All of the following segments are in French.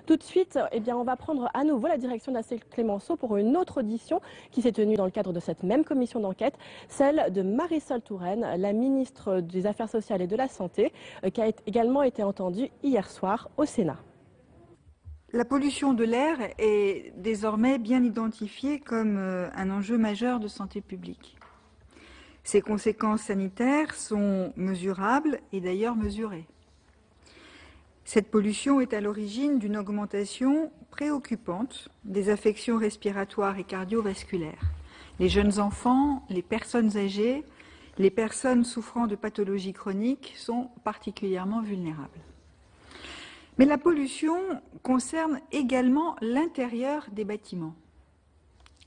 Tout de suite, on va prendre à nouveau la direction d'Astrid Clémenceau pour une autre audition qui s'est tenue dans le cadre de cette même commission d'enquête, celle de Marisol Touraine, la ministre des Affaires sociales et de la Santé, qui a également été entendue hier soir au Sénat. La pollution de l'air est désormais bien identifiée comme un enjeu majeur de santé publique. Ses conséquences sanitaires sont mesurables et d'ailleurs mesurées. Cette pollution est à l'origine d'une augmentation préoccupante des affections respiratoires et cardiovasculaires. Les jeunes enfants, les personnes âgées, les personnes souffrant de pathologies chroniques sont particulièrement vulnérables. Mais la pollution concerne également l'intérieur des bâtiments.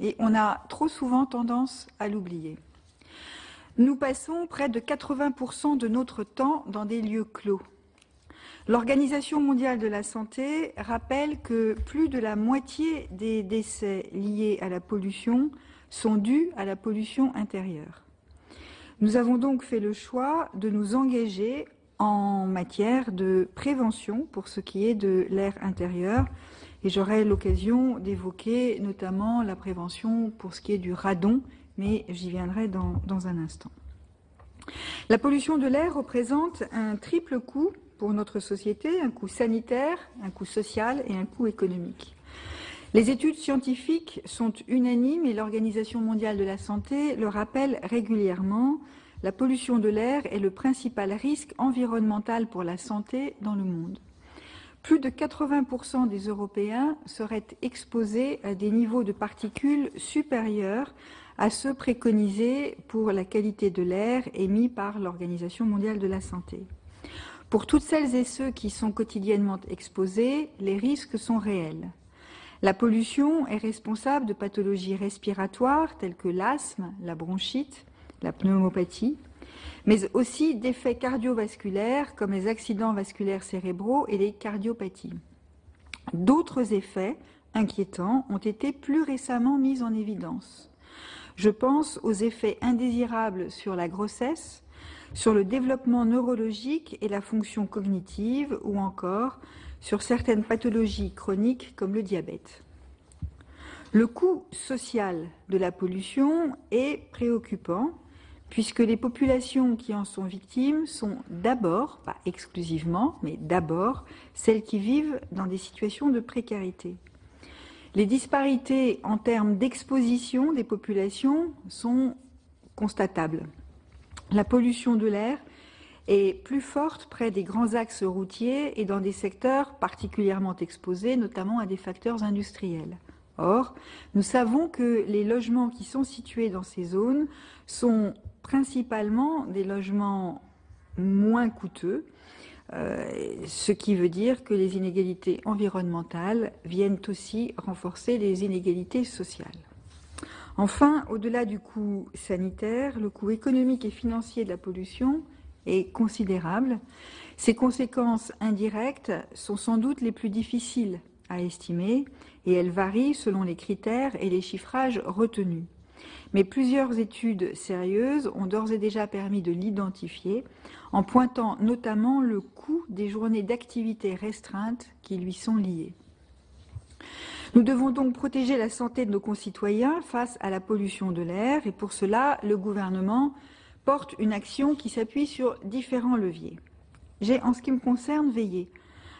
Et on a trop souvent tendance à l'oublier. Nous passons près de 80% de notre temps dans des lieux clos. L'Organisation mondiale de la santé rappelle que plus de la moitié des décès liés à la pollution sont dus à la pollution intérieure. Nous avons donc fait le choix de nous engager en matière de prévention pour ce qui est de l'air intérieur. Et j'aurai l'occasion d'évoquer notamment la prévention pour ce qui est du radon, mais j'y viendrai dans un instant. La pollution de l'air représente un triple coût pour notre société, un coût sanitaire, un coût social et un coût économique. Les études scientifiques sont unanimes et l'Organisation mondiale de la santé le rappelle régulièrement. La pollution de l'air est le principal risque environnemental pour la santé dans le monde. Plus de 80% des Européens seraient exposés à des niveaux de particules supérieurs à ceux préconisés pour la qualité de l'air émis par l'Organisation mondiale de la santé. Pour toutes celles et ceux qui sont quotidiennement exposés, les risques sont réels. La pollution est responsable de pathologies respiratoires telles que l'asthme, la bronchite, la pneumopathie, mais aussi d'effets cardiovasculaires comme les accidents vasculaires cérébraux et les cardiopathies. D'autres effets inquiétants ont été plus récemment mis en évidence. Je pense aux effets indésirables sur la grossesse, sur le développement neurologique et la fonction cognitive ou encore sur certaines pathologies chroniques comme le diabète. Le coût social de la pollution est préoccupant puisque les populations qui en sont victimes sont d'abord, pas exclusivement, mais d'abord celles qui vivent dans des situations de précarité. Les disparités en termes d'exposition des populations sont constatables. La pollution de l'air est plus forte près des grands axes routiers et dans des secteurs particulièrement exposés, notamment à des facteurs industriels. Or, nous savons que les logements qui sont situés dans ces zones sont principalement des logements moins coûteux, ce qui veut dire que les inégalités environnementales viennent aussi renforcer les inégalités sociales. Enfin, au-delà du coût sanitaire, le coût économique et financier de la pollution est considérable. Ses conséquences indirectes sont sans doute les plus difficiles à estimer et elles varient selon les critères et les chiffrages retenus. Mais plusieurs études sérieuses ont d'ores et déjà permis de l'identifier en pointant notamment le coût des journées d'activité restreintes qui lui sont liées. Nous devons donc protéger la santé de nos concitoyens face à la pollution de l'air et pour cela, le gouvernement porte une action qui s'appuie sur différents leviers. J'ai, en ce qui me concerne, veillé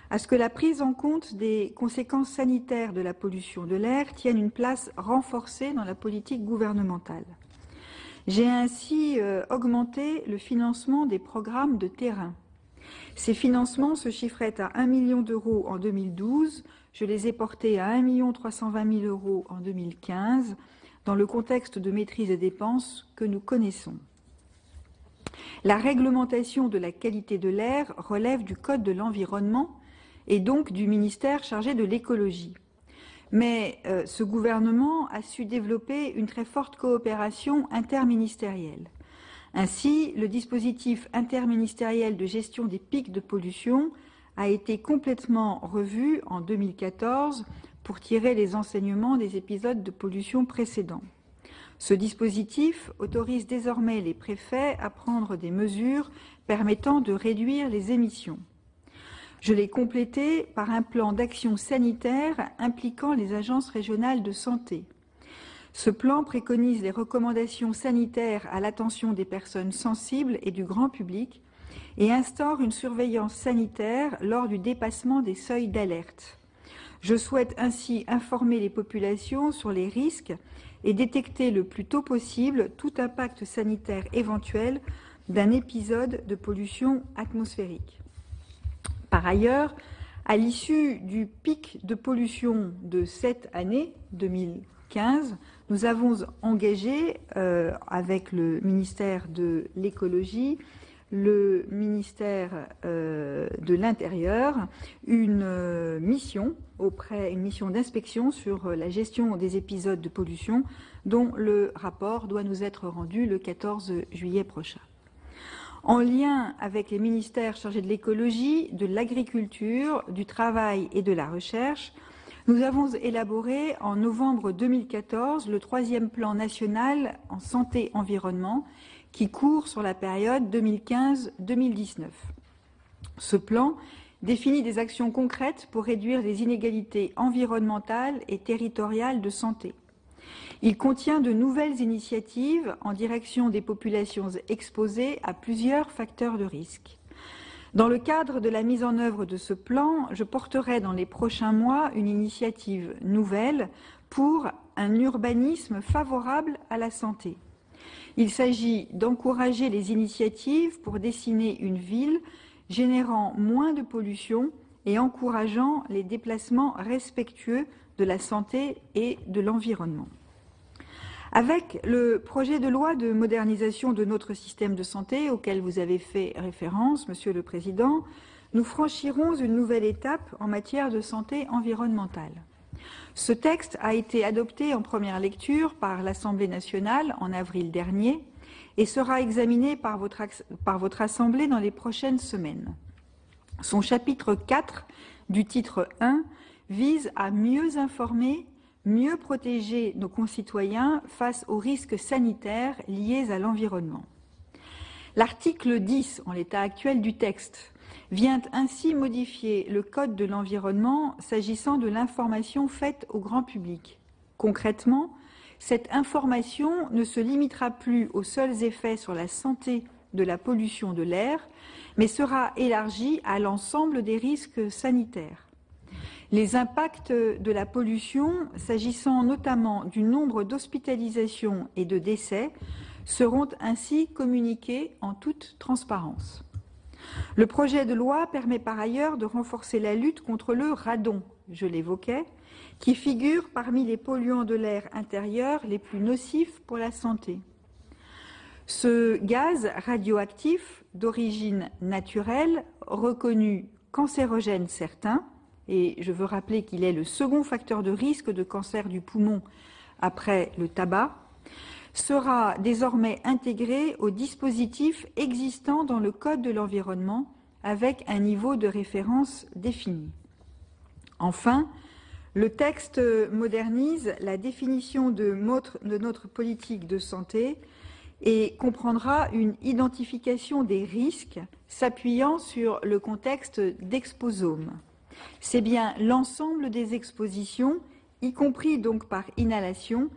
à ce que la prise en compte des conséquences sanitaires de la pollution de l'air tienne une place renforcée dans la politique gouvernementale. J'ai ainsi augmenté le financement des programmes de terrain. Ces financements se chiffraient à 1 million d'euros en 2012, je les ai portés à 1 320 000 euros en 2015, dans le contexte de maîtrise des dépenses que nous connaissons. La réglementation de la qualité de l'air relève du Code de l'environnement et donc du ministère chargé de l'écologie. Mais ce gouvernement a su développer une très forte coopération interministérielle. Ainsi, le dispositif interministériel de gestion des pics de pollution a été complètement revu en 2014 pour tirer les enseignements des épisodes de pollution précédents. Ce dispositif autorise désormais les préfets à prendre des mesures permettant de réduire les émissions. Je l'ai complété par un plan d'action sanitaire impliquant les agences régionales de santé. Ce plan préconise les recommandations sanitaires à l'attention des personnes sensibles et du grand public et instaure une surveillance sanitaire lors du dépassement des seuils d'alerte. Je souhaite ainsi informer les populations sur les risques et détecter le plus tôt possible tout impact sanitaire éventuel d'un épisode de pollution atmosphérique. Par ailleurs, à l'issue du pic de pollution de cette année 2015, nous avons engagé avec le ministère de l'écologie, le ministère de l'Intérieur, une mission d'inspection sur la gestion des épisodes de pollution dont le rapport doit nous être rendu le 14 juillet prochain. En lien avec les ministères chargés de l'écologie, de l'agriculture, du travail et de la recherche, nous avons élaboré en novembre 2014 le 3e plan national en santé-environnement qui court sur la période 2015-2019. Ce plan définit des actions concrètes pour réduire les inégalités environnementales et territoriales de santé. Il contient de nouvelles initiatives en direction des populations exposées à plusieurs facteurs de risque. Dans le cadre de la mise en œuvre de ce plan, je porterai dans les prochains mois une initiative nouvelle pour un urbanisme favorable à la santé. Il s'agit d'encourager les initiatives pour dessiner une ville générant moins de pollution et encourageant les déplacements respectueux de la santé et de l'environnement. Avec le projet de loi de modernisation de notre système de santé auquel vous avez fait référence, Monsieur le Président, nous franchirons une nouvelle étape en matière de santé environnementale. Ce texte a été adopté en première lecture par l'Assemblée nationale en avril dernier et sera examiné par votre Assemblée dans les prochaines semaines. Son chapitre 4 du titre 1 vise à mieux informer, mieux protéger nos concitoyens face aux risques sanitaires liés à l'environnement. L'article 10, en l'état actuel du texte, vient ainsi modifier le Code de l'environnement s'agissant de l'information faite au grand public. Concrètement, cette information ne se limitera plus aux seuls effets sur la santé de la pollution de l'air, mais sera élargie à l'ensemble des risques sanitaires. Les impacts de la pollution, s'agissant notamment du nombre d'hospitalisations et de décès, seront ainsi communiqués en toute transparence. Le projet de loi permet par ailleurs de renforcer la lutte contre le radon, je l'évoquais, qui figure parmi les polluants de l'air intérieur les plus nocifs pour la santé. Ce gaz radioactif d'origine naturelle, reconnu cancérogène certain, et je veux rappeler qu'il est le second facteur de risque de cancer du poumon après le tabac, sera désormais intégré aux dispositifs existants dans le Code de l'environnement avec un niveau de référence défini. Enfin, le texte modernise la définition de notre politique de santé et comprendra une identification des risques s'appuyant sur le contexte d'exposome. C'est bien l'ensemble des expositions, y compris donc par inhalation,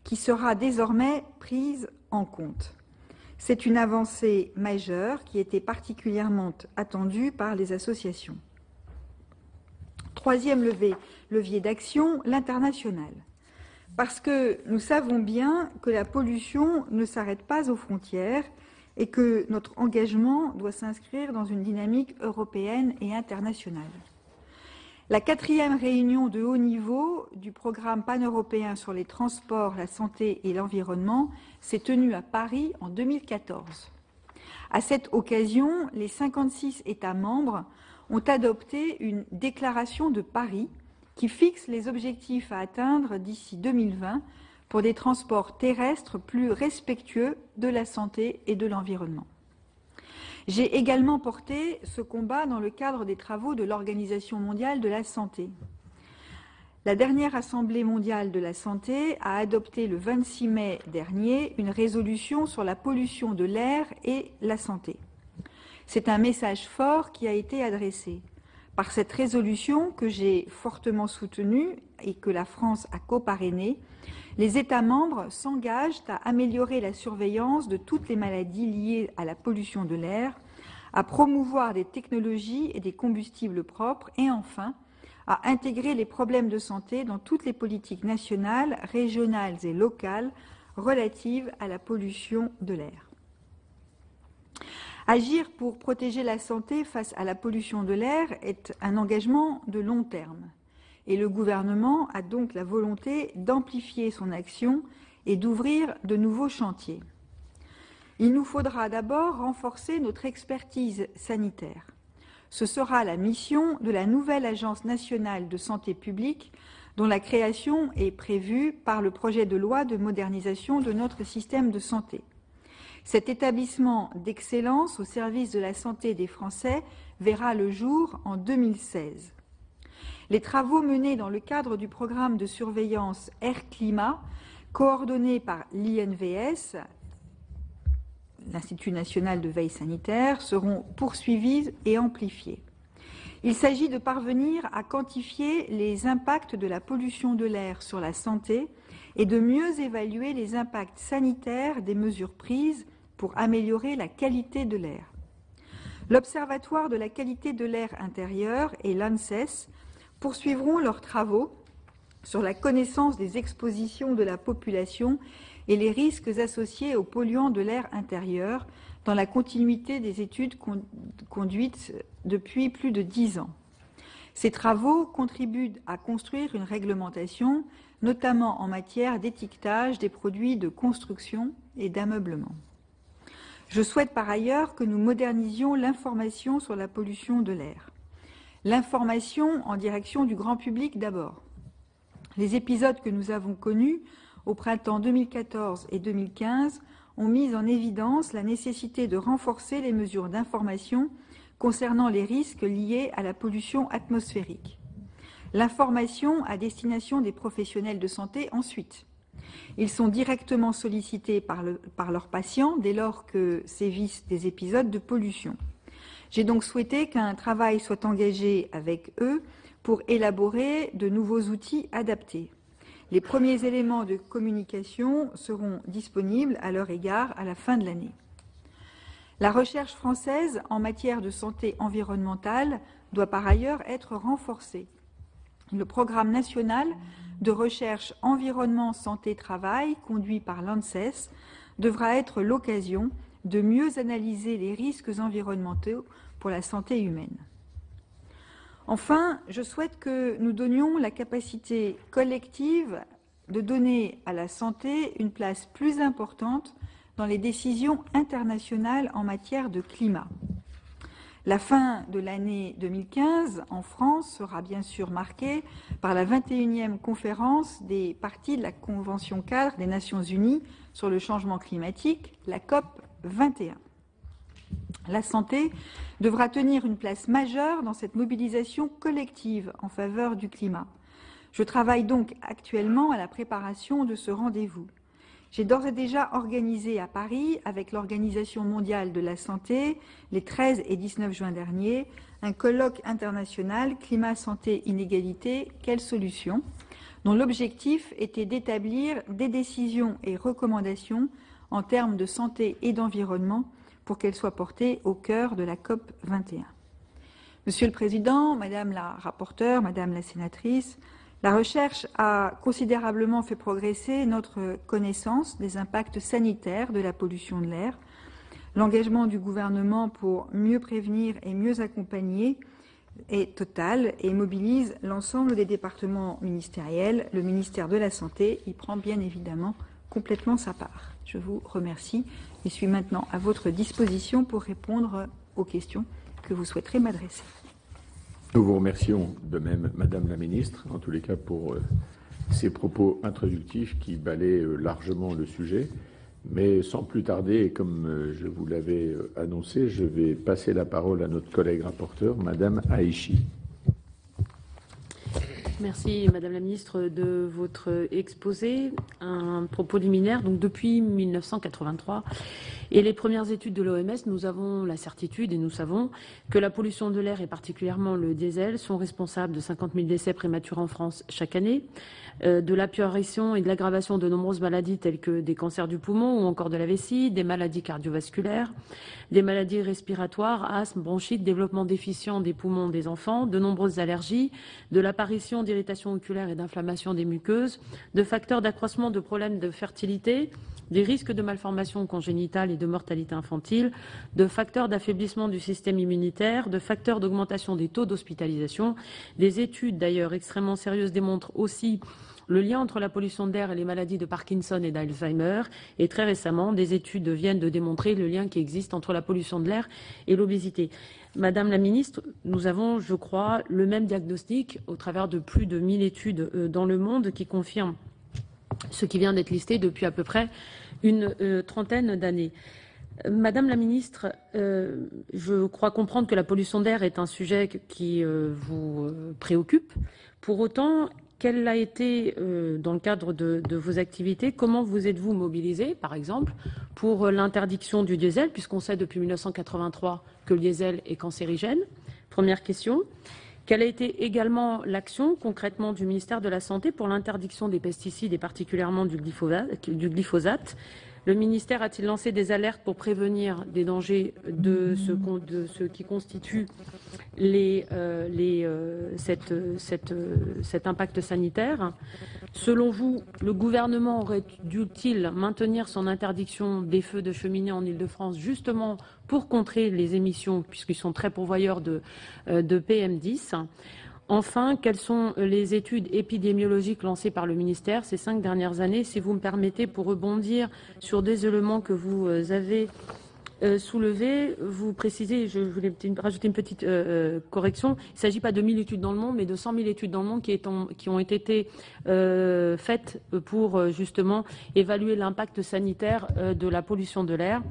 qui sera désormais prise en compte. C'est une avancée majeure qui était particulièrement attendue par les associations. Troisième levier d'action, l'international. Parce que nous savons bien que la pollution ne s'arrête pas aux frontières et que notre engagement doit s'inscrire dans une dynamique européenne et internationale. La 4e réunion de haut niveau du programme paneuropéen sur les transports, la santé et l'environnement s'est tenue à Paris en 2014. À cette occasion, les 56 États membres ont adopté une déclaration de Paris qui fixe les objectifs à atteindre d'ici 2020 pour des transports terrestres plus respectueux de la santé et de l'environnement. J'ai également porté ce combat dans le cadre des travaux de l'Organisation mondiale de la santé. La dernière Assemblée mondiale de la santé a adopté le 26 mai dernier une résolution sur la pollution de l'air et la santé. C'est un message fort qui a été adressé. Par cette résolution que j'ai fortement soutenue et que la France a coparrainée, les États membres s'engagent à améliorer la surveillance de toutes les maladies liées à la pollution de l'air, à promouvoir des technologies et des combustibles propres et enfin à intégrer les problèmes de santé dans toutes les politiques nationales, régionales et locales relatives à la pollution de l'air. Agir pour protéger la santé face à la pollution de l'air est un engagement de long terme. Et le gouvernement a donc la volonté d'amplifier son action et d'ouvrir de nouveaux chantiers. Il nous faudra d'abord renforcer notre expertise sanitaire. Ce sera la mission de la nouvelle Agence nationale de santé publique dont la création est prévue par le projet de loi de modernisation de notre système de santé. Cet établissement d'excellence au service de la santé des Français verra le jour en 2016. Les travaux menés dans le cadre du programme de surveillance Air-Climat, coordonné par l'INVS, l'Institut national de veille sanitaire, seront poursuivis et amplifiés. Il s'agit de parvenir à quantifier les impacts de la pollution de l'air sur la santé et de mieux évaluer les impacts sanitaires des mesures prises pour améliorer la qualité de l'air. L'Observatoire de la qualité de l'air intérieur et l'ANSES poursuivront leurs travaux sur la connaissance des expositions de la population et les risques associés aux polluants de l'air intérieur dans la continuité des études conduites depuis plus de 10 ans. Ces travaux contribuent à construire une réglementation, notamment en matière d'étiquetage des produits de construction et d'ameublement. Je souhaite par ailleurs que nous modernisions l'information sur la pollution de l'air. L'information en direction du grand public d'abord. Les épisodes que nous avons connus au printemps 2014 et 2015 ont mis en évidence la nécessité de renforcer les mesures d'information concernant les risques liés à la pollution atmosphérique. L'information à destination des professionnels de santé ensuite. Ils sont directement sollicités par leurs patients dès lors que sévissent des épisodes de pollution. J'ai donc souhaité qu'un travail soit engagé avec eux pour élaborer de nouveaux outils adaptés. Les premiers éléments de communication seront disponibles à leur égard à la fin de l'année. La recherche française en matière de santé environnementale doit par ailleurs être renforcée. Le programme national de recherche environnement santé travail conduit par l'ANSES devra être l'occasion de mieux analyser les risques environnementaux pour la santé humaine. Enfin, je souhaite que nous donnions la capacité collective de donner à la santé une place plus importante dans les décisions internationales en matière de climat. La fin de l'année 2015 en France sera bien sûr marquée par la 21e conférence des parties de la Convention cadre des Nations Unies sur le changement climatique, la COP 21. La santé devra tenir une place majeure dans cette mobilisation collective en faveur du climat. Je travaille donc actuellement à la préparation de ce rendez-vous. J'ai d'ores et déjà organisé à Paris, avec l'Organisation mondiale de la santé, les 13 et 19 juin dernier, un colloque international Climat, santé, inégalité, quelles solutions, dont l'objectif était d'établir des décisions et recommandations en termes de santé et d'environnement pour qu'elles soient portées au cœur de la COP 21. Monsieur le Président, Madame la rapporteure, Madame la sénatrice, la recherche a considérablement fait progresser notre connaissance des impacts sanitaires de la pollution de l'air. L'engagement du gouvernement pour mieux prévenir et mieux accompagner est total et mobilise l'ensemble des départements ministériels. Le ministère de la Santé y prend bien évidemment complètement sa part. Je vous remercie et suis maintenant à votre disposition pour répondre aux questions que vous souhaiterez m'adresser. Nous vous remercions de même, Madame la Ministre, en tous les cas pour ces propos introductifs qui balaient largement le sujet. Mais sans plus tarder, et comme je vous l'avais annoncé, je vais passer la parole à notre collègue rapporteur, Madame Aïchi. Merci, Madame la Ministre, de votre exposé. Un propos liminaire. Donc, depuis 1983, Et les premières études de l'OMS, nous avons la certitude et nous savons que la pollution de l'air et particulièrement le diesel sont responsables de 50 000 décès prématurés en France chaque année, de l'apparition et de l'aggravation de nombreuses maladies telles que des cancers du poumon ou encore de la vessie, des maladies cardiovasculaires, des maladies respiratoires, asthme, bronchite, développement déficient des poumons des enfants, de nombreuses allergies, de l'apparition d'irritations oculaires et d'inflammation des muqueuses, de facteurs d'accroissement de problèmes de fertilité, des risques de malformations congénitales et de mortalité infantile, de facteurs d'affaiblissement du système immunitaire, de facteurs d'augmentation des taux d'hospitalisation. Des études d'ailleurs extrêmement sérieuses démontrent aussi le lien entre la pollution de l'air et les maladies de Parkinson et d'Alzheimer. Et très récemment, des études viennent de démontrer le lien qui existe entre la pollution de l'air et l'obésité. Madame la ministre, nous avons, je crois, le même diagnostic au travers de plus de 1000 études dans le monde qui confirment ce qui vient d'être listé depuis à peu près une trentaine d'années. Madame la ministre, je crois comprendre que la pollution d'air est un sujet qui vous préoccupe. Pour autant, quel a été, dans le cadre de vos activités, comment vous êtes-vous mobilisé, par exemple, pour l'interdiction du diesel, puisqu'on sait depuis 1983 que le diesel est cancérigène? Première question. Quelle a été également l'action concrètement du ministère de la Santé pour l'interdiction des pesticides et particulièrement du glyphosate? Le ministère a-t-il lancé des alertes pour prévenir des dangers de ce qui constitue cet impact sanitaire? Selon vous, le gouvernement aurait dû-il maintenir son interdiction des feux de cheminée en Île-de-France justement pour contrer les émissions, puisqu'ils sont très pourvoyeurs de PM10? Enfin, quelles sont les études épidémiologiques lancées par le ministère ces 5 dernières années? Si vous me permettez, pour rebondir sur des éléments que vous avez soulevés, vous précisez, je voulais rajouter une petite correction, il ne s'agit pas de 1000 études dans le monde, mais de 100 000 études dans le monde qui ont été faites pour justement évaluer l'impact sanitaire de la pollution de l'air.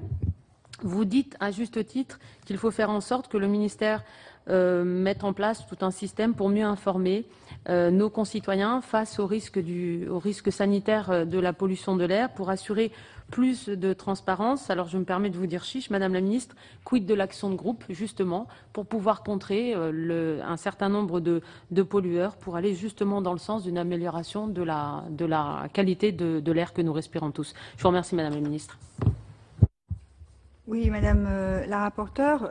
Vous dites à juste titre qu'il faut faire en sorte que le ministère mette en place tout un système pour mieux informer nos concitoyens face au risque sanitaire de la pollution de l'air, pour assurer plus de transparence. Alors je me permets de vous dire chiche, Madame la Ministre, quid de l'action de groupe, justement, pour pouvoir contrer un certain nombre de pollueurs, pour aller justement dans le sens d'une amélioration de la qualité de l'air que nous respirons tous. Je vous remercie, Madame la Ministre. Oui, Madame la rapporteure,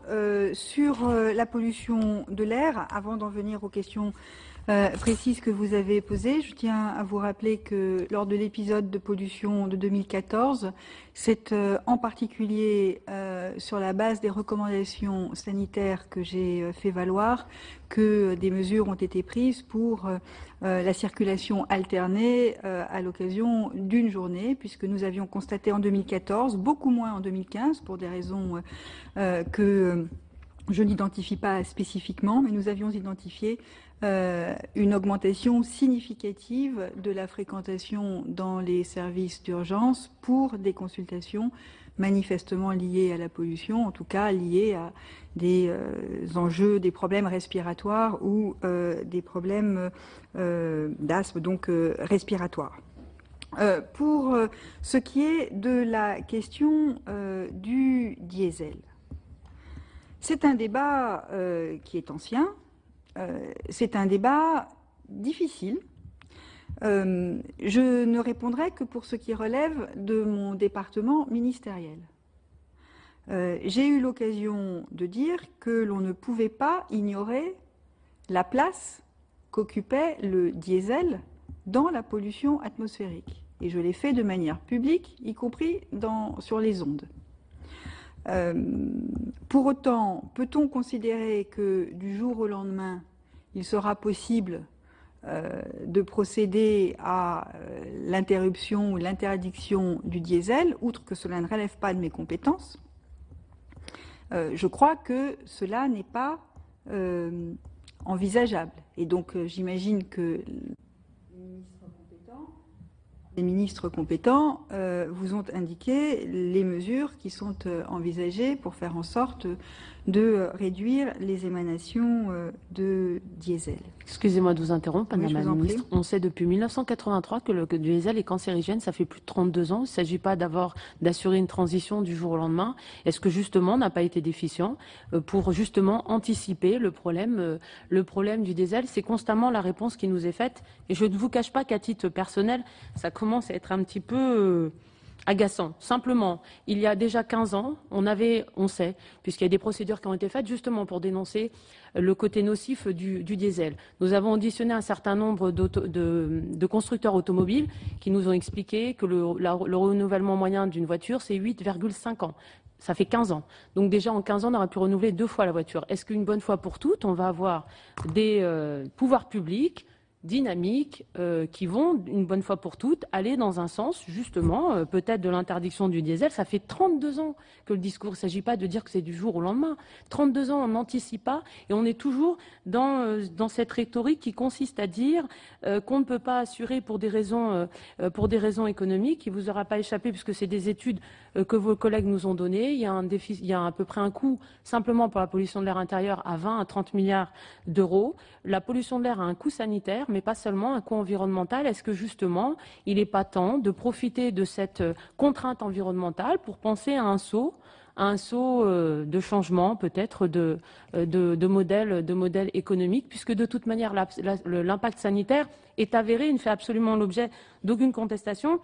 sur la pollution de l'air, avant d'en venir aux questions précises que vous avez posées, je tiens à vous rappeler que lors de l'épisode de pollution de 2014, c'est en particulier sur la base des recommandations sanitaires que j'ai fait valoir que des mesures ont été prises pour la circulation alternée à l'occasion d'une journée, puisque nous avions constaté en 2014, beaucoup moins en 2015, pour des raisons que je n'identifie pas spécifiquement, mais nous avions identifié une augmentation significative de la fréquentation dans les services d'urgence pour des consultations manifestement liées à la pollution, en tout cas liées à des enjeux, des problèmes respiratoires ou des problèmes d'asthme, donc respiratoires. Pour ce qui est de la question du diesel, c'est un débat qui est ancien, c'est un débat difficile. Je ne répondrai que pour ce qui relève de mon département ministériel. J'ai eu l'occasion de dire que l'on ne pouvait pas ignorer la place qu'occupait le diesel dans la pollution atmosphérique. Et je l'ai fait de manière publique, y compris sur les ondes. Pour autant, peut-on considérer que du jour au lendemain, il sera possible de procéder à l'interruption ou l'interdiction du diesel, outre que cela ne relève pas de mes compétences? Je crois que cela n'est pas envisageable. Et donc, j'imagine que les ministres compétents vous ont indiqué les mesures qui sont envisagées pour faire en sorte de réduire les émanations de diesel. Excusez-moi de vous interrompre, Madame la Ministre. On sait depuis 1983 que le diesel est cancérigène. Ça fait plus de 32 ans. Il ne s'agit pas d'assurer une transition du jour au lendemain. Est-ce que justement on n'a pas été déficient pour justement anticiper le problème du diesel? C'est constamment la réponse qui nous est faite. Et je ne vous cache pas qu'à titre personnel, ça commence à être un petit peu agaçant. Simplement, il y a déjà 15 ans, on sait, puisqu'il y a des procédures qui ont été faites justement pour dénoncer le côté nocif du diesel. Nous avons auditionné un certain nombre de constructeurs automobiles qui nous ont expliqué que le renouvellement moyen d'une voiture, c'est 8,5 ans. Ça fait 15 ans. Donc déjà, en 15 ans, on aurait pu renouveler 2 fois la voiture. Est-ce qu'une bonne fois pour toutes, on va avoir des pouvoirs publics dynamiques qui vont, une bonne fois pour toutes, aller dans un sens, justement, peut-être de l'interdiction du diesel. Ça fait 32 ans que le discours, il ne s'agit pas de dire que c'est du jour au lendemain. 32 ans, on n'anticipe pas et on est toujours dans cette rhétorique qui consiste à dire qu'on ne peut pas assurer pour des raisons économiques. Il ne vous aura pas échappé, puisque c'est des études que vos collègues nous ont données. Il y a à peu près un coût, simplement pour la pollution de l'air intérieur, à 20 à 30 milliards d'euros. La pollution de l'air a un coût sanitaire, mais pas seulement un coût environnemental. Est-ce que justement, il n'est pas temps de profiter de cette contrainte environnementale pour penser à un saut de changement, peut-être de modèle économique, puisque de toute manière, l'impact sanitaire est avéré, il ne fait absolument l'objet d'aucune contestation.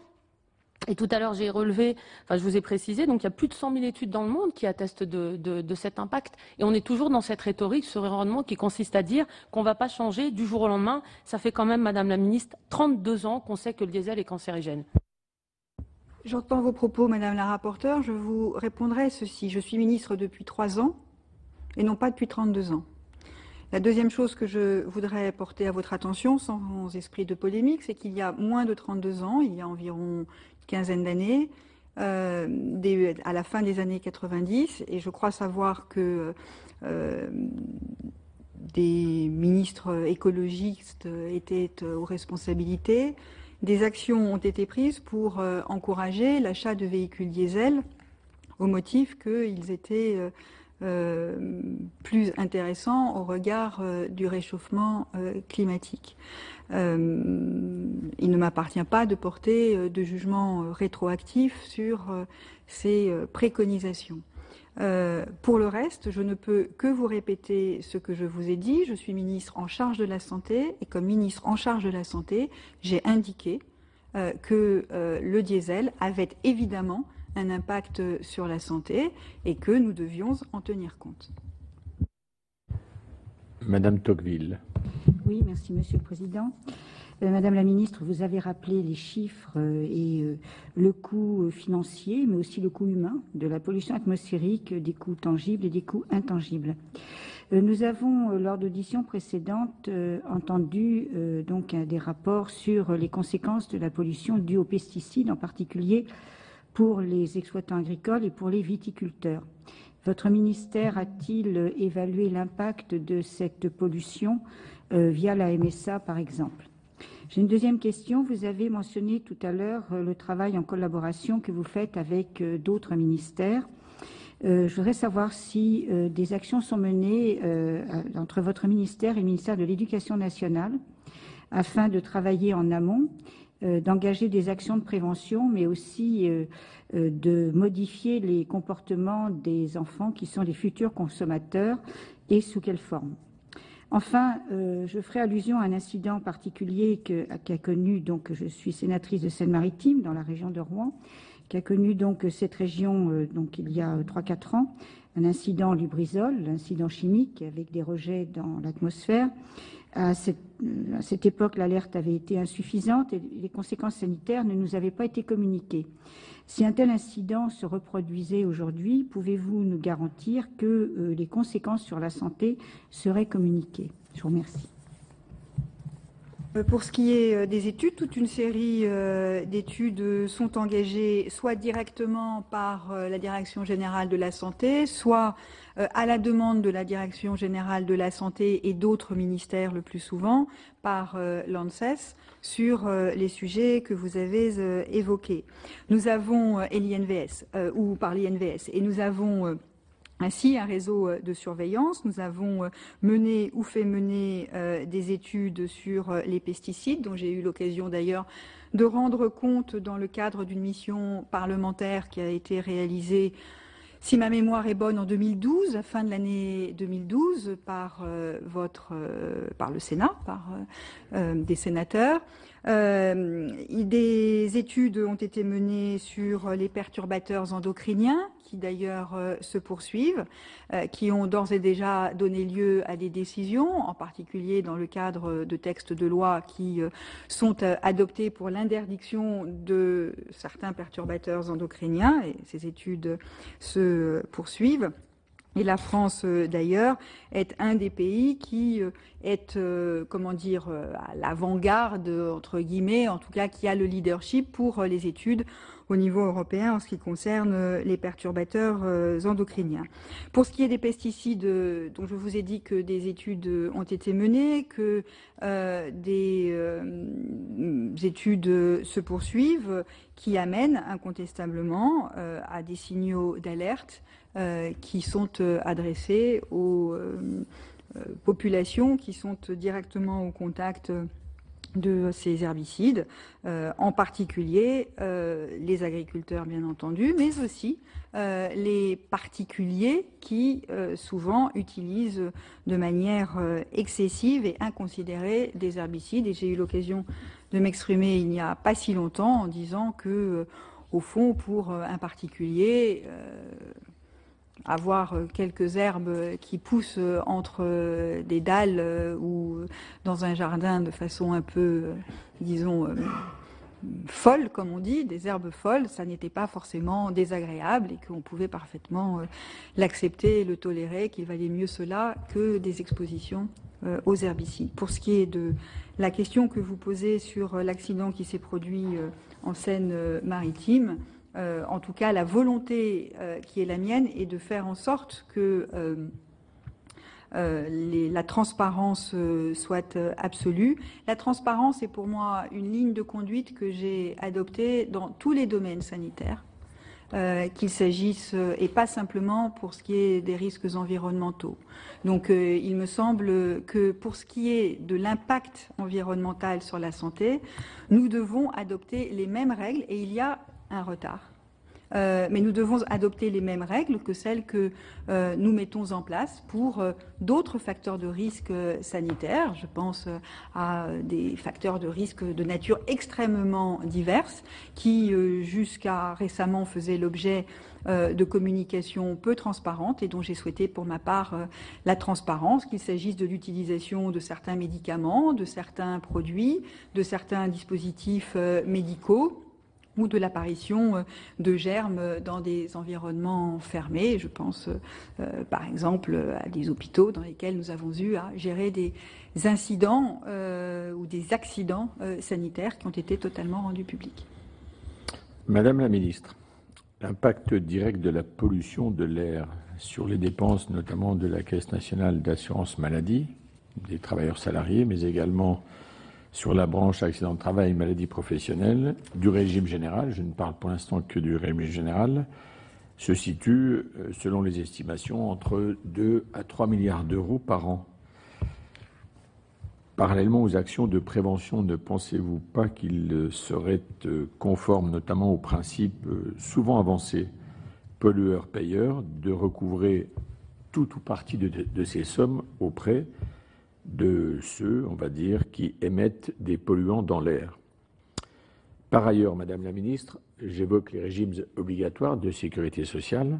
Et tout à l'heure, j'ai relevé, je vous ai précisé, donc il y a plus de 100 000 études dans le monde qui attestent de cet impact. Et on est toujours dans cette rhétorique, ce raisonnement qui consiste à dire qu'on ne va pas changer du jour au lendemain. Ça fait quand même, Madame la Ministre, 32 ans qu'on sait que le diesel est cancérigène. J'entends vos propos, Madame la rapporteure. Je vous répondrai ceci. Je suis ministre depuis 3 ans et non pas depuis 32 ans. La deuxième chose que je voudrais porter à votre attention, sans esprit de polémique, c'est qu'il y a moins de 32 ans, il y a environ une quinzaine d'années, à la fin des années 90, et je crois savoir que des ministres écologistes étaient aux responsabilités, des actions ont été prises pour encourager l'achat de véhicules diesel au motif qu'ils étaient plus intéressant au regard du réchauffement climatique. Il ne m'appartient pas de porter de jugement rétroactif sur ces préconisations. Pour le reste, je ne peux que vous répéter ce que je vous ai dit. Je suis ministre en charge de la santé et comme ministre en charge de la santé, j'ai indiqué que le diesel avait évidemment un impact sur la santé et que nous devions en tenir compte. Madame Tocqueville. Oui, merci Monsieur le Président. Madame la Ministre, vous avez rappelé les chiffres et le coût financier, mais aussi le coût humain de la pollution atmosphérique, des coûts tangibles et des coûts intangibles. Nous avons, lors d'auditions précédentes, entendu donc des rapports sur les conséquences de la pollution due aux pesticides, en particulier pour les exploitants agricoles et pour les viticulteurs. Votre ministère a-t-il évalué l'impact de cette pollution via la MSA, par exemple? J'ai une deuxième question. Vous avez mentionné tout à l'heure le travail en collaboration que vous faites avec d'autres ministères. Je voudrais savoir si des actions sont menées entre votre ministère et le ministère de l'Éducation nationale afin de travailler en amont, d'engager des actions de prévention, mais aussi de modifier les comportements des enfants qui sont les futurs consommateurs et sous quelle forme. Enfin, je ferai allusion à un incident particulier qu'a connu, donc je suis sénatrice de Seine-Maritime, dans la région de Rouen, qui a connu donc cette région donc il y a 3-4 ans, un incident Lubrizol, l'incident chimique avec des rejets dans l'atmosphère. À cette époque, l'alerte avait été insuffisante et les conséquences sanitaires ne nous avaient pas été communiquées. Si un tel incident se reproduisait aujourd'hui, pouvez-vous nous garantir que les conséquences sur la santé seraient communiquées? Je vous remercie. Pour ce qui est des études, toute une série d'études sont engagées soit directement par la Direction générale de la santé, soit à la demande de la Direction générale de la santé et d'autres ministères le plus souvent, par l'ANSES, sur les sujets que vous avez évoqués. Nous avons, et l'INVS, ou par l'INVS, et nous avons ainsi un réseau de surveillance. Nous avons mené ou fait mener des études sur les pesticides, dont j'ai eu l'occasion d'ailleurs de rendre compte dans le cadre d'une mission parlementaire qui a été réalisée, si ma mémoire est bonne, en 2012, à fin de l'année 2012, par le Sénat, par des sénateurs. Des études ont été menées sur les perturbateurs endocriniens, qui d'ailleurs se poursuivent, qui ont d'ores et déjà donné lieu à des décisions, en particulier dans le cadre de textes de loi qui sont adoptés pour l'interdiction de certains perturbateurs endocriniens, et ces études se poursuivent. Et la France, d'ailleurs, est un des pays qui est, à l'avant-garde, entre guillemets, en tout cas, qui a le leadership pour les études au niveau européen en ce qui concerne les perturbateurs endocriniens. Pour ce qui est des pesticides, dont je vous ai dit que des études ont été menées, que des études se poursuivent, qui amènent incontestablement à des signaux d'alerte qui sont adressés aux populations qui sont directement au contact de ces herbicides, en particulier les agriculteurs bien entendu, mais aussi les particuliers qui souvent utilisent de manière excessive et inconsidérée des herbicides. Et j'ai eu l'occasion de m'exprimer il n'y a pas si longtemps en disant que, au fond, pour un particulier, avoir quelques herbes qui poussent entre des dalles ou dans un jardin de façon un peu, folle, comme on dit, des herbes folles, ça n'était pas forcément désagréable et qu'on pouvait parfaitement l'accepter et le tolérer, qu'il valait mieux cela que des expositions aux herbicides. Pour ce qui est de la question que vous posez sur l'accident qui s'est produit en Seine-Maritime, en tout cas, la volonté qui est la mienne est de faire en sorte que la transparence soit absolue. La transparence est pour moi une ligne de conduite que j'ai adoptée dans tous les domaines sanitaires, qu'il s'agisse, et pas simplement pour ce qui est des risques environnementaux. Donc il me semble que pour ce qui est de l'impact environnemental sur la santé, nous devons adopter les mêmes règles, et il y a un retard. Mais nous devons adopter les mêmes règles que celles que nous mettons en place pour d'autres facteurs de risque sanitaire. Je pense à des facteurs de risque de nature extrêmement diverses qui, jusqu'à récemment, faisaient l'objet de communication peu transparente et dont j'ai souhaité pour ma part la transparence, qu'il s'agisse de l'utilisation de certains médicaments, de certains produits, de certains dispositifs médicaux, ou de l'apparition de germes dans des environnements fermés. Je pense par exemple à des hôpitaux dans lesquels nous avons eu à gérer des incidents ou des accidents sanitaires qui ont été totalement rendus publics. Madame la ministre, l'impact direct de la pollution de l'air sur les dépenses, notamment de la Caisse nationale d'assurance maladie, des travailleurs salariés, mais également sur la branche accident de travail, maladie professionnelle, du régime général, je ne parle pour l'instant que du régime général, se situe, selon les estimations, entre 2 à 3 milliards d'euros par an. Parallèlement aux actions de prévention, ne pensez-vous pas qu'il serait conforme notamment au principe souvent avancé pollueur-payeur de recouvrer tout ou partie de ces sommes auprès de ceux, on va dire, qui émettent des polluants dans l'air? Par ailleurs, Madame la Ministre, j'évoque les régimes obligatoires de sécurité sociale,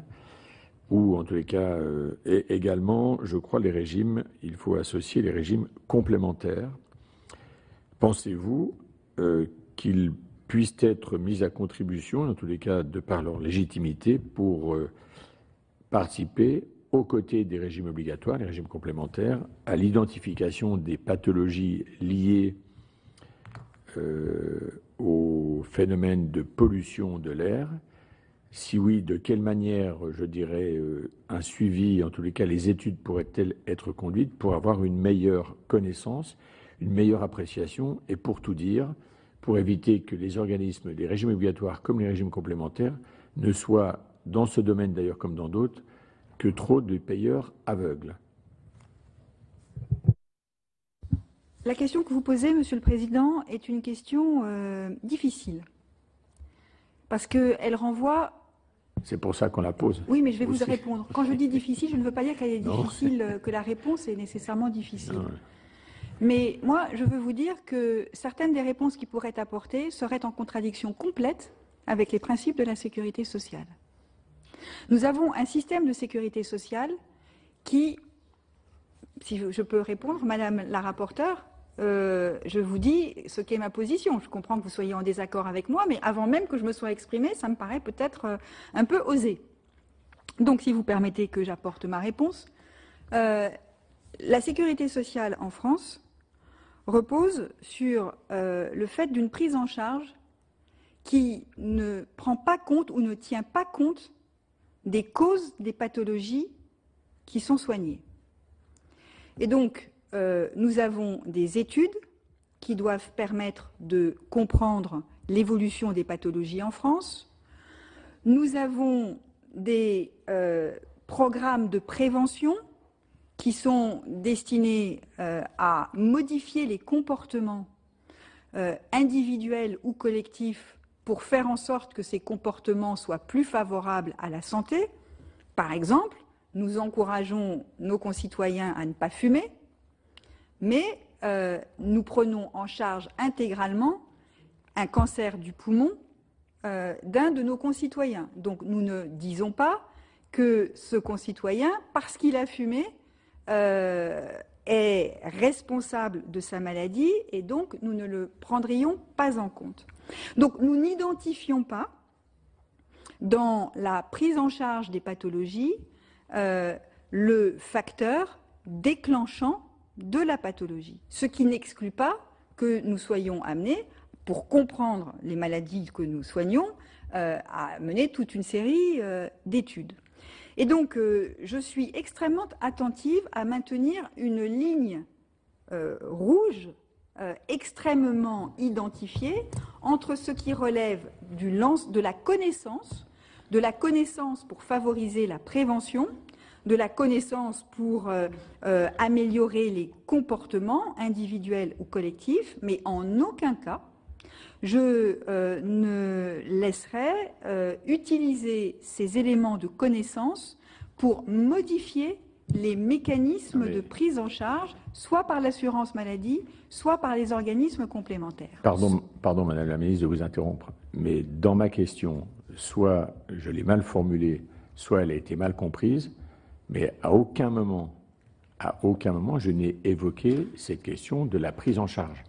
ou en tous les cas, et également, je crois, les régimes, il faut associer les régimes complémentaires. Pensez-vous qu'ils puissent être mis à contribution, en tous les cas, de par leur légitimité, pour participer aux côtés des régimes obligatoires, les régimes complémentaires, à l'identification des pathologies liées au phénomène de pollution de l'air? Si oui, de quelle manière, je dirais, un suivi, en tous les cas, les études pourraient-elles être conduites pour avoir une meilleure connaissance, une meilleure appréciation, et pour tout dire, pour éviter que les organismes, les régimes obligatoires comme les régimes complémentaires, ne soient, dans ce domaine d'ailleurs comme dans d'autres, que trop de payeurs aveugles? La question que vous posez, Monsieur le Président, est une question difficile. Parce qu'elle renvoie... C'est pour ça qu'on la pose. Oui, mais je vais aussi vous répondre. Quand je dis difficile, je ne veux pas dire qu'elle est Non. difficile, que la réponse est nécessairement difficile. Non. Mais moi, je veux vous dire que certaines des réponses qui pourraient être apportées seraient en contradiction complète avec les principes de la sécurité sociale. Nous avons un système de sécurité sociale qui, si je peux répondre, Madame la rapporteure, je vous dis ce qu'est ma position. Je comprends que vous soyez en désaccord avec moi, mais avant même que je me sois exprimée, ça me paraît peut-être un peu osé. Donc, si vous permettez que j'apporte ma réponse, la sécurité sociale en France repose sur le fait d'une prise en charge qui ne prend pas compte ou ne tient pas compte des causes des pathologies qui sont soignées. Et donc, nous avons des études qui doivent permettre de comprendre l'évolution des pathologies en France. Nous avons des programmes de prévention qui sont destinés à modifier les comportements individuels ou collectifs pour faire en sorte que ces comportements soient plus favorables à la santé. Par exemple, nous encourageons nos concitoyens à ne pas fumer, mais nous prenons en charge intégralement un cancer du poumon d'un de nos concitoyens. Donc nous ne disons pas que ce concitoyen, parce qu'il a fumé, est responsable de sa maladie et donc nous ne le prendrions pas en compte. Donc nous n'identifions pas dans la prise en charge des pathologies le facteur déclenchant de la pathologie, ce qui n'exclut pas que nous soyons amenés, pour comprendre les maladies que nous soignons, à mener toute une série d'études. Et donc, je suis extrêmement attentive à maintenir une ligne rouge extrêmement identifiée entre ce qui relève de la connaissance pour favoriser la prévention, de la connaissance pour améliorer les comportements individuels ou collectifs, mais en aucun cas je ne laisserai utiliser ces éléments de connaissance pour modifier les mécanismes de prise en charge, soit par l'assurance maladie, soit par les organismes complémentaires. Pardon, Madame la Ministre, de vous interrompre, mais dans ma question, soit je l'ai mal formulée, soit elle a été mal comprise, mais à aucun moment, je n'ai évoqué cette question de la prise en charge.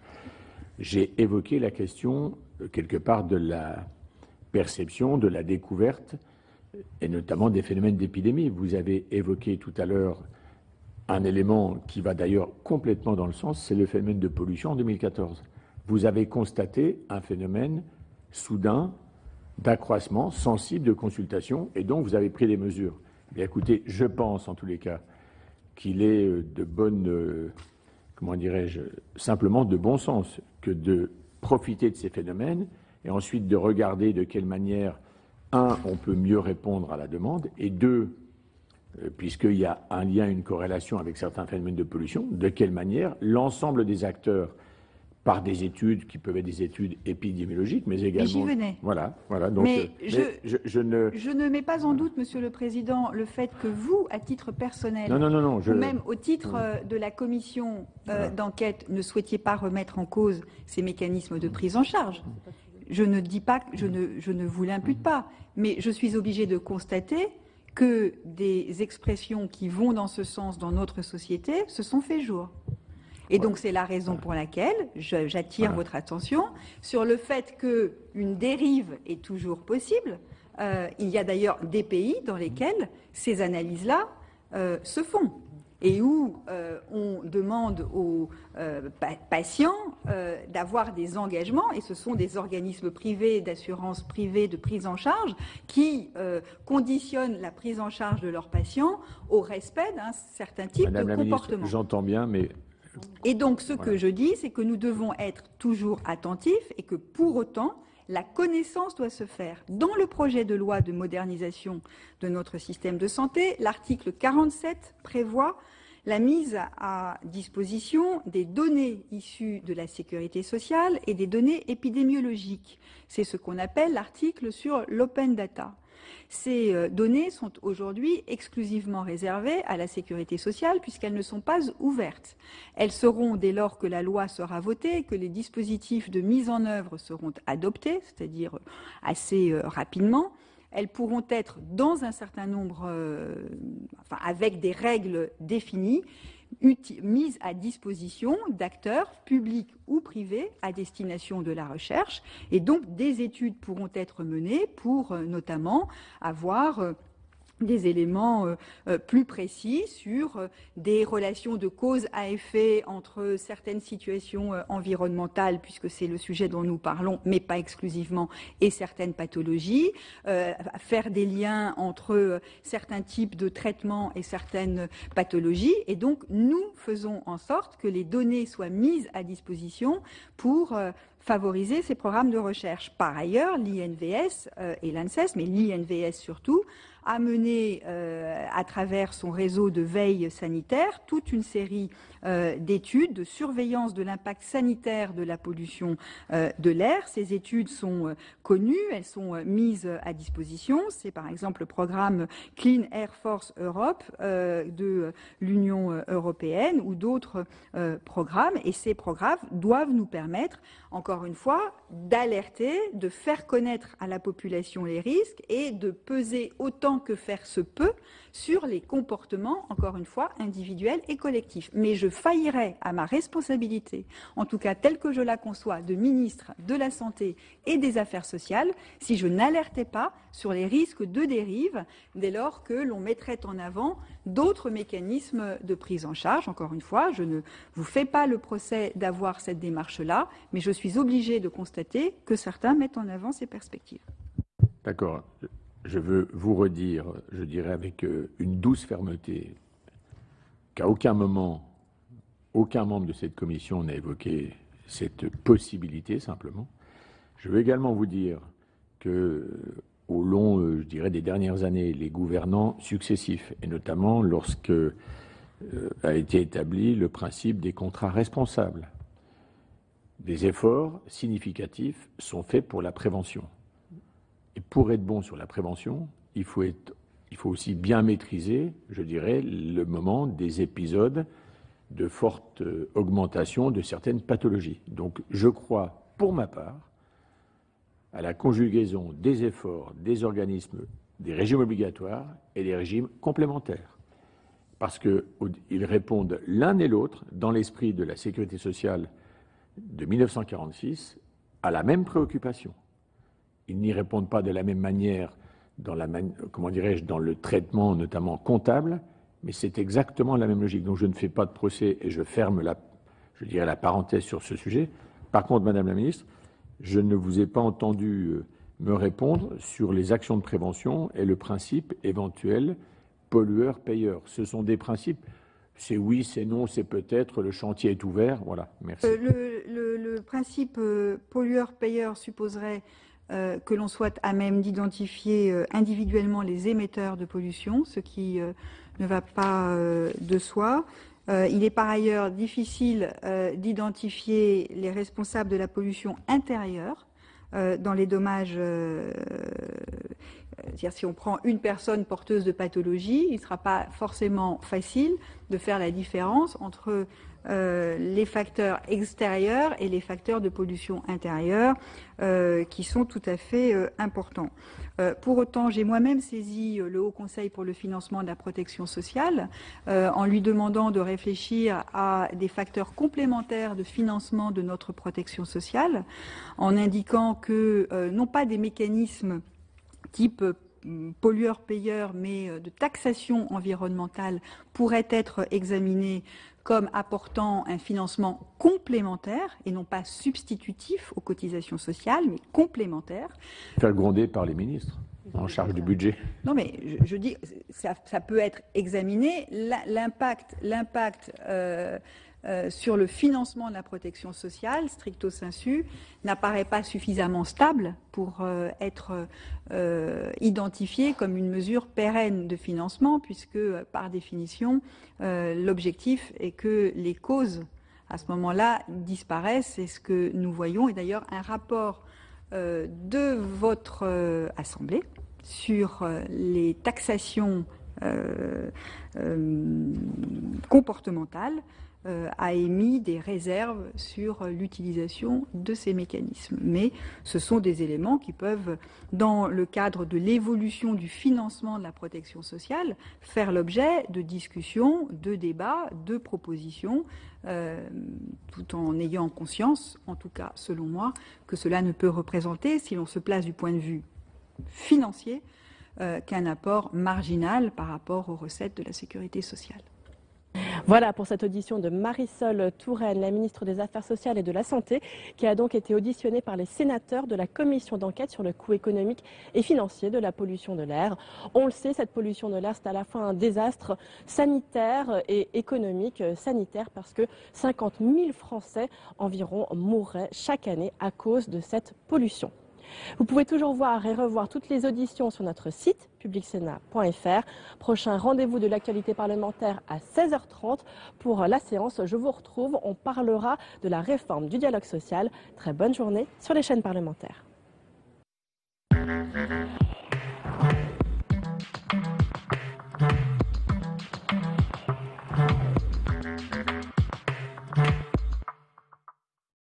J'ai évoqué la question, quelque part, de la perception, de la découverte, et notamment des phénomènes d'épidémie. Vous avez évoqué tout à l'heure un élément qui va d'ailleurs complètement dans le sens, c'est le phénomène de pollution en 2014. Vous avez constaté un phénomène soudain d'accroissement sensible de consultation, et donc vous avez pris des mesures. Mais écoutez, je pense en tous les cas qu'il est de bonne... comment dirais-je, simplement de bon sens que de profiter de ces phénomènes et ensuite de regarder de quelle manière, un, on peut mieux répondre à la demande, et deux, puisqu'il y a un lien, une corrélation avec certains phénomènes de pollution, de quelle manière l'ensemble des acteurs, par des études qui peuvent être des études épidémiologiques, mais également... J'y venais. Voilà. Donc, mais je ne mets pas en doute, Monsieur le Président, le fait que vous, à titre personnel, non, ou même au titre de la commission d'enquête, ne souhaitiez pas remettre en cause ces mécanismes de prise en charge. Je ne dis pas, je ne vous l'impute pas, mais je suis obligée de constater que des expressions qui vont dans ce sens dans notre société se sont fait jour. Et donc c'est la raison pour laquelle j'attire votre attention sur le fait qu'une dérive est toujours possible. Il y a d'ailleurs des pays dans lesquels ces analyses-là se font et où on demande aux patients d'avoir des engagements, et ce sont des organismes privés, d'assurance privée, de prise en charge, qui conditionnent la prise en charge de leurs patients au respect d'un certain type Madame de la comportement. Ministre, j'entends bien, mais... Et donc, ce que je dis, c'est que nous devons être toujours attentifs et que, pour autant, la connaissance doit se faire. Dans le projet de loi de modernisation de notre système de santé, l'article 47 prévoit la mise à disposition des données issues de la sécurité sociale et des données épidémiologiques. C'est ce qu'on appelle l'article sur l'open data. Ces données sont aujourd'hui exclusivement réservées à la sécurité sociale puisqu'elles ne sont pas ouvertes. Elles seront, dès lors que la loi sera votée, que les dispositifs de mise en œuvre seront adoptés, c'est-à-dire assez rapidement. Elles pourront être dans un certain nombre, avec des règles définies, mises à disposition d'acteurs publics ou privés à destination de la recherche. Et donc, des études pourront être menées pour notamment avoir des éléments plus précis sur des relations de cause à effet entre certaines situations environnementales, puisque c'est le sujet dont nous parlons, mais pas exclusivement, et certaines pathologies, faire des liens entre certains types de traitements et certaines pathologies. Et donc, nous faisons en sorte que les données soient mises à disposition pour favoriser ces programmes de recherche. Par ailleurs, l'INVS et l'ANSES, mais l'INVS surtout, a mené à travers son réseau de veille sanitaire toute une série d'études de surveillance de l'impact sanitaire de la pollution de l'air. Ces études sont connues, elles sont mises à disposition. C'est par exemple le programme Clean Air Force Europe de l'Union européenne ou d'autres programmes. Et ces programmes doivent nous permettre, encore une fois, d'alerter, de faire connaître à la population les risques et de peser autant que faire se peut sur les comportements, encore une fois, individuels et collectifs. Mais je faillirais à ma responsabilité, en tout cas telle que je la conçois, de ministre de la Santé et des Affaires sociales, si je n'alertais pas sur les risques de dérive dès lors que l'on mettrait en avant d'autres mécanismes de prise en charge. Encore une fois, je ne vous fais pas le procès d'avoir cette démarche-là, mais je suis obligée de constater que certains mettent en avant ces perspectives. D'accord. Je veux vous redire, je dirais avec une douce fermeté, qu'à aucun moment, aucun membre de cette commission n'a évoqué cette possibilité, simplement. Je veux également vous dire que, au long, je dirais, des dernières années, les gouvernants successifs, et notamment lorsque a été établi le principe des contrats responsables, des efforts significatifs sont faits pour la prévention. Et pour être bon sur la prévention, il faut aussi bien maîtriser, je dirais, le moment des épisodes de forte augmentation de certaines pathologies. Donc je crois, pour ma part, à la conjugaison des efforts des organismes, des régimes obligatoires et des régimes complémentaires. Parce qu'ils répondent l'un et l'autre, dans l'esprit de la sécurité sociale de 1946, à la même préoccupation. Ils n'y répondent pas de la même manière dans le traitement notamment comptable, mais c'est exactement la même logique. Donc je ne fais pas de procès et je ferme la parenthèse sur ce sujet. Par contre, Madame la Ministre, je ne vous ai pas entendu me répondre sur les actions de prévention et le principe éventuel pollueur-payeur. Ce sont des principes, c'est oui, c'est non, c'est peut-être, le chantier est ouvert, voilà, merci. Le principe pollueur-payeur supposerait que l'on soit à même d'identifier individuellement les émetteurs de pollution, ce qui ne va pas de soi. Il est par ailleurs difficile d'identifier les responsables de la pollution intérieure dans les dommages. C'est-à-dire si on prend une personne porteuse de pathologie, il ne sera pas forcément facile de faire la différence entre les facteurs extérieurs et les facteurs de pollution intérieure qui sont tout à fait importants. Pour autant, j'ai moi-même saisi le Haut Conseil pour le financement de la protection sociale en lui demandant de réfléchir à des facteurs complémentaires de financement de notre protection sociale, en indiquant que non pas des mécanismes type pollueur-payeur, mais de taxation environnementale pourraient être examinés comme apportant un financement complémentaire et non pas substitutif aux cotisations sociales, mais complémentaire. Faire gronder par les ministres en charge du budget. Non, mais je dis, ça peut être examiné. L'impact sur le financement de la protection sociale, stricto sensu, n'apparaît pas suffisamment stable pour être identifié comme une mesure pérenne de financement, puisque par définition, l'objectif est que les causes à ce moment-là disparaissent. C'est ce que nous voyons, et d'ailleurs un rapport de votre Assemblée sur les taxations comportementales a émis des réserves sur l'utilisation de ces mécanismes. Mais ce sont des éléments qui peuvent, dans le cadre de l'évolution du financement de la protection sociale, faire l'objet de discussions, de débats, de propositions, tout en ayant conscience, en tout cas selon moi, que cela ne peut représenter, si l'on se place du point de vue financier, qu'un apport marginal par rapport aux recettes de la sécurité sociale. Voilà pour cette audition de Marisol Touraine, la ministre des Affaires sociales et de la Santé, qui a donc été auditionnée par les sénateurs de la commission d'enquête sur le coût économique et financier de la pollution de l'air. On le sait, cette pollution de l'air, c'est à la fois un désastre sanitaire et économique. Sanitaire parce que 50 000 Français environ mourraient chaque année à cause de cette pollution. Vous pouvez toujours voir et revoir toutes les auditions sur notre site publicsénat.fr. Prochain rendez-vous de l'actualité parlementaire à 16h30. Pour la séance, je vous retrouve. On parlera de la réforme du dialogue social. Très bonne journée sur les chaînes parlementaires.